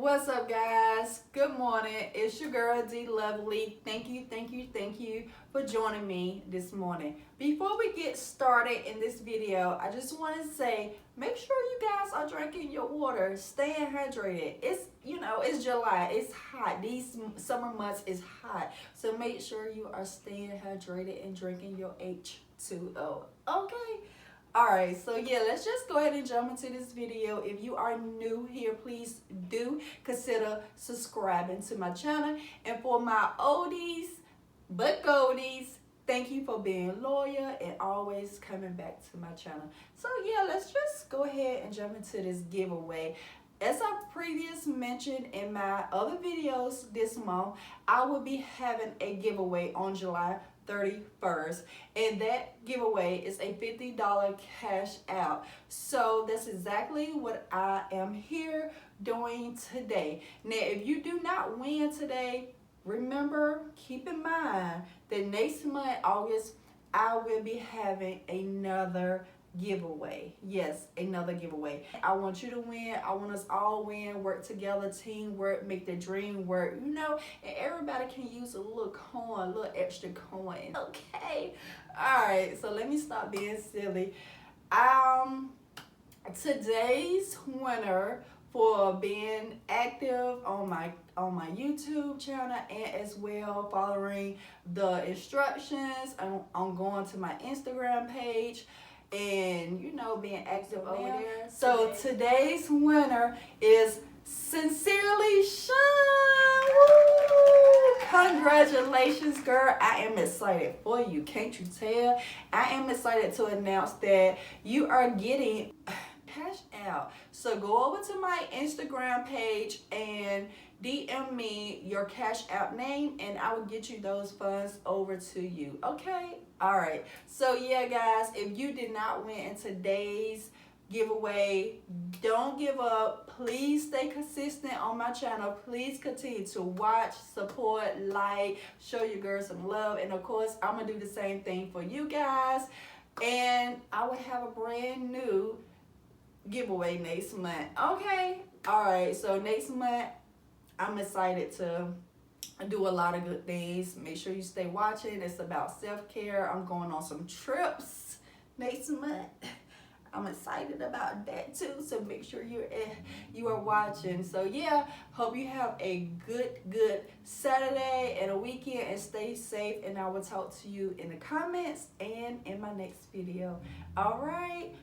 What's up, guys? Good morning. It's your girl Dluvly. Thank you for joining me this morning. Before we get started in this video, I just want to say, make sure you guys are drinking your water, staying hydrated. It's July. It's hot. These summer months is hot, so make sure you are staying hydrated and drinking your H2O. Okay. Alright, so yeah, let's just go ahead and jump into this video. If you are new here, please do consider subscribing to my channel. And for my oldies but goldies, thank you for being loyal and always coming back to my channel. So yeah, let's just go ahead and jump into this giveaway. As I previously mentioned in my other videos this month, I will be having a giveaway on July 31st, and that giveaway is a $50 cash out. So that's exactly what I am here doing today. Now, if you do not win today, remember, keep in mind that next month, August, I will be having another giveaway. Yes, another giveaway. I want you to win. I want us all win, work together, teamwork, make the dream work, and everybody can use a little coin, a little extra coin. Okay. Alright, so let me stop being silly. Today's winner for being active on my YouTube channel and as well following the instructions on going to my Instagram page and being active over there. So today's winner is Sincerely Sean. Woo! Congratulations, girl. I am excited for you. Can't you tell? I am excited to announce that you are getting cash out. So go over to my Instagram page and DM me your cash out name and I will get you those funds over to you. Okay? Alright. So yeah, guys, if you did not win in today's giveaway, don't give up. Please stay consistent on my channel. Please continue to watch, support, like, show your girls some love, and of course I'm gonna do the same thing for you guys, and I will have a brand new giveaway next month. Okay. Alright, so next month I'm excited to do a lot of good things. Make sure you stay watching. It's about self-care. I'm going on some trips next month. I'm excited about that too, so make sure you are watching. So yeah, hope you have a good Saturday and a weekend, and stay safe, and I will talk to you in the comments and in my next video. All right,